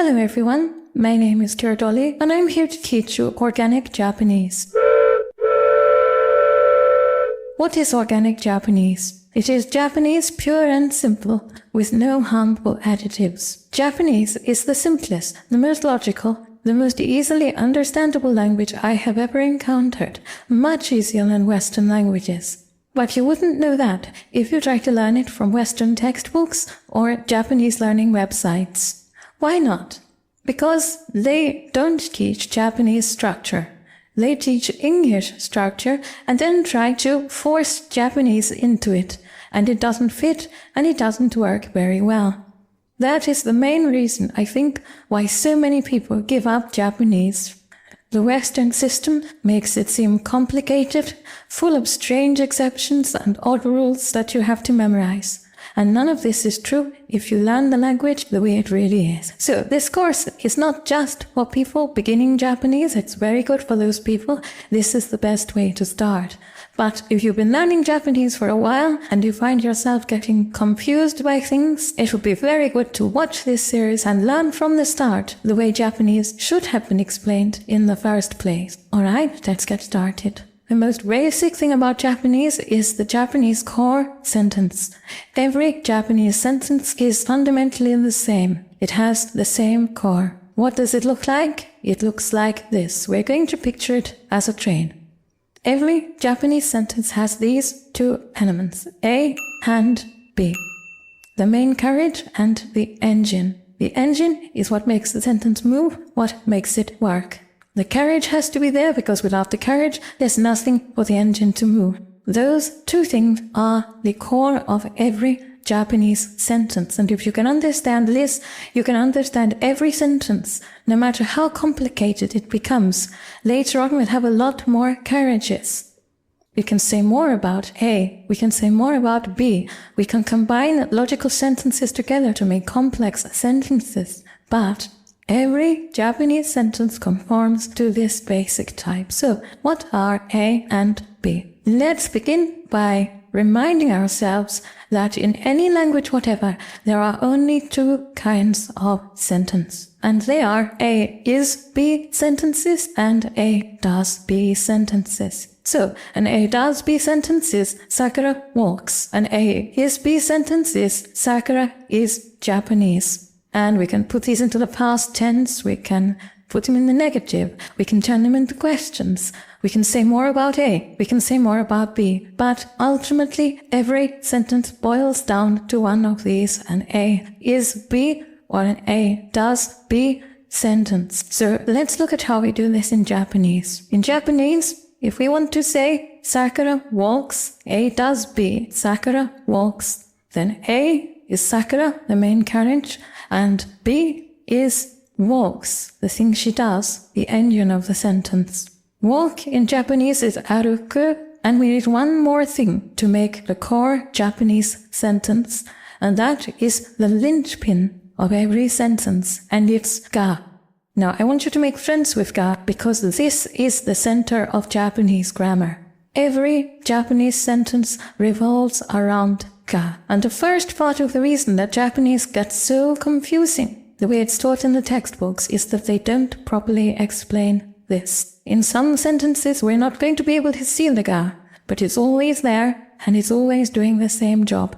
Hello everyone, my name is Kiradoli and I'm here to teach you Organic Japanese. What is Organic Japanese? It is Japanese pure and simple, with no harmful additives. Japanese is the simplest, the most logical, the most easily understandable language I have ever encountered, much easier than Western languages. But you wouldn't know that if you try to learn it from Western textbooks or Japanese learning websites. Why not? Because they don't teach Japanese structure. They teach English structure and then try to force Japanese into it, and it doesn't fit and it doesn't work very well. That is the main reason, I think, why so many people give up Japanese. The Western system makes it seem complicated, full of strange exceptions and odd rules that you have to memorize. And none of this is true if you learn the language the way it really is. So this course is not just for people beginning Japanese. It's very good for those people. This is the best way to start. But if you've been learning Japanese for a while and you find yourself getting confused by things, it would be very good to watch this series and learn from the start the way Japanese should have been explained in the first place. Alright, let's get started. The most basic thing about Japanese is the Japanese core sentence. Every Japanese sentence is fundamentally the same. It has the same core. What does it look like? It looks like this. We're going to picture it as a train. Every Japanese sentence has these two elements, A and B. The main carriage and the engine. The engine is what makes the sentence move, what makes it work. The carriage has to be there because without the carriage, there's nothing for the engine to move. Those two things are the core of every Japanese sentence. And if you can understand this, you can understand every sentence, no matter how complicated it becomes. Later on, we'll have a lot more carriages. We can say more about A. We can say more about B. We can combine logical sentences together to make complex sentences. But every Japanese sentence conforms to this basic type. So, what are A and B? Let's begin by reminding ourselves that in any language whatever, there are only two kinds of sentence. And they are A is B sentences and A does B sentences. So, an A does B sentence is Sakura walks. An A is B sentence is Sakura is Japanese. And we can put these into the past tense, we can put them in the negative, we can turn them into questions, we can say more about A, we can say more about B. But ultimately, every sentence boils down to one of these, an A is B or an A does B sentence. So let's look at how we do this in Japanese. In Japanese, if we want to say Sakura walks, A does B, Sakura walks, then A is Sakura, the main carriage, and B is walks, the thing she does, the engine of the sentence. Walk in Japanese is aruku, and we need one more thing to make the core Japanese sentence, and that is the linchpin of every sentence, and it's ga. Now, I want you to make friends with ga because this is the center of Japanese grammar. Every Japanese sentence revolves around ga. And the first part of the reason that Japanese gets so confusing, the way it's taught in the textbooks, is that they don't properly explain this. In some sentences, we're not going to be able to see the ga, but it's always there and it's always doing the same job.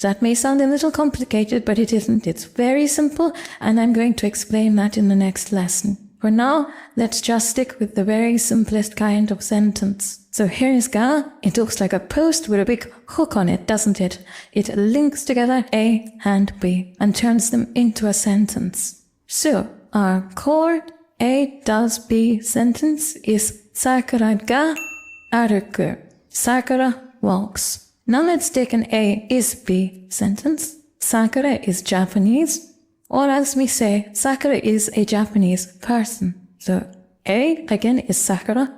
That may sound a little complicated, but it isn't. It's very simple, and I'm going to explain that in the next lesson. For now, let's just stick with the very simplest kind of sentence. So here is ga. It looks like a post with a big hook on it, doesn't it? It links together A and B and turns them into a sentence. So our core A does B sentence is Sakura ga aruku. Sakura walks. Now let's take an A is B sentence. Sakura is Japanese. Or as we say, Sakura is a Japanese person. So A, again, is Sakura.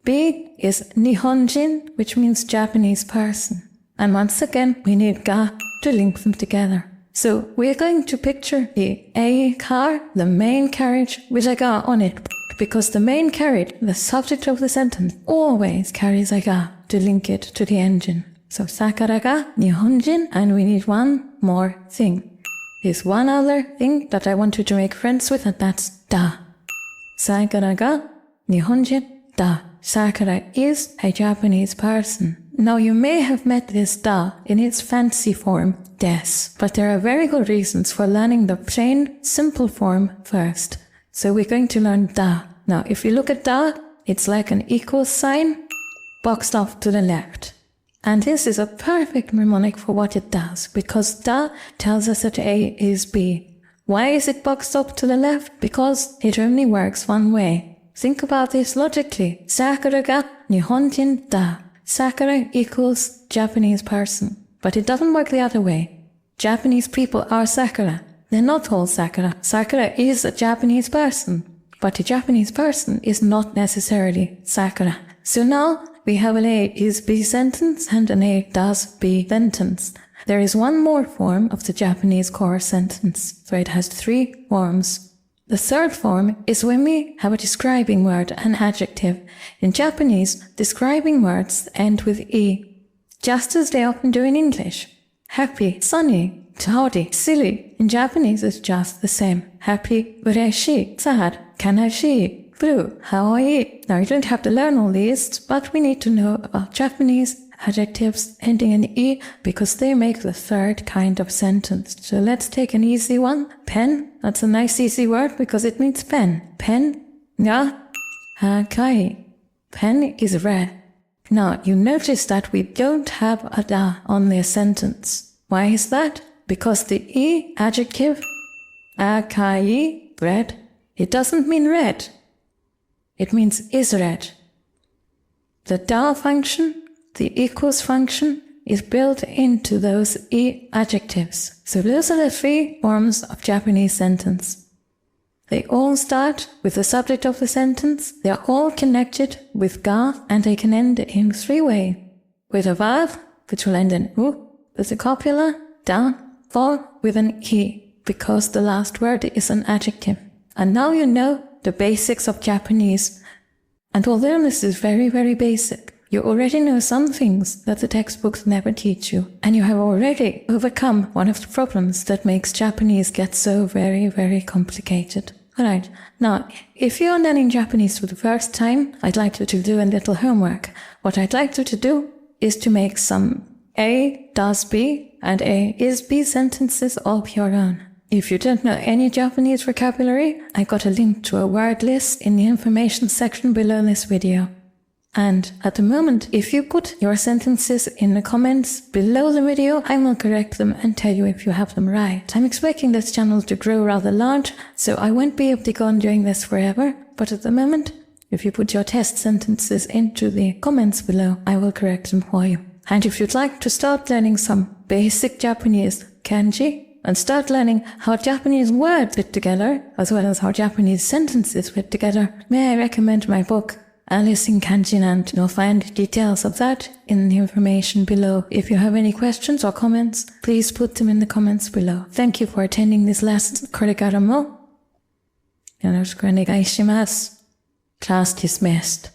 B is Nihonjin, which means Japanese person. And once again, we need ga to link them together. So we're going to picture the A car, the main carriage, with a ga on it. Because the main carriage, the subject of the sentence, always carries a ga to link it to the engine. So Sakura ga Nihonjin, and we need one more thing. is one other thing that I want you to make friends with, and that's da. Sakura ga Nihonjin da. Sakura is a Japanese person. Now you may have met this da in its fancy form, des, but there are very good reasons for learning the plain, simple form first. So we're going to learn da. Now if you look at da, it's like an equal sign boxed off to the left. And this is a perfect mnemonic for what it does, because da tells us that A is B. Why is it boxed up to the left? Because it only works one way. Think about this logically. Sakura ga Nihonjin da. Sakura equals Japanese person. But it doesn't work the other way. Japanese people are Sakura. They're not all Sakura. Sakura is a Japanese person. But a Japanese person is not necessarily Sakura. So now we have an A is B sentence and an A does B sentence. There is one more form of the Japanese core sentence, so it has 3 forms. The third form is when we have a describing word, an adjective. In Japanese, describing words end with E, just as they often do in English. Happy, sunny, cloudy, silly. In Japanese, it's just the same. Happy, ureshi, sad, kanashi, blue, hawaii. Now, you don't have to learn all these, but we need to know about Japanese adjectives ending in E because they make the third kind of sentence. So let's take an easy one. Pen. That's a nice easy word because it means pen. Pen. Ga. Hakai. Pen is red. Now you notice that we don't have a da on the sentence. Why is that? Because the E adjective, akai, red, it doesn't mean red. It means is red. The da function, the equals function, is built into those E adjectives. So those are the 3 forms of Japanese sentence. They all start with the subject of the sentence, they are all connected with ga, and they can end in 3 ways. With a verb, which will end in u, with a copula, da, or with an e, because the last word is an adjective. And now you know the basics of Japanese. And although this is very, very basic, you already know some things that the textbooks never teach you, and you have already overcome one of the problems that makes Japanese get so very, very complicated. Alright, now, if you're learning Japanese for the first time, I'd like you to do a little homework. What I'd like you to do is to make some A does B and A is B sentences of your own. If you don't know any Japanese vocabulary, I got a link to a word list in the information section below this video. And at the moment, if you put your sentences in the comments below the video, I will correct them and tell you if you have them right. I'm expecting this channel to grow rather large, so I won't be able to go on doing this forever, but at the moment, if you put your test sentences into the comments below, I will correct them for you. And if you'd like to start learning some basic Japanese kanji, and start learning how Japanese words fit together, as well as how Japanese sentences fit together, may I recommend my book, Alice in Kanjiland. You'll find details of that in the information below. If you have any questions or comments, please put them in the comments below. Thank you for attending this lesson. Koregara mo yoroshiku onegai shimasu. Class dismissed.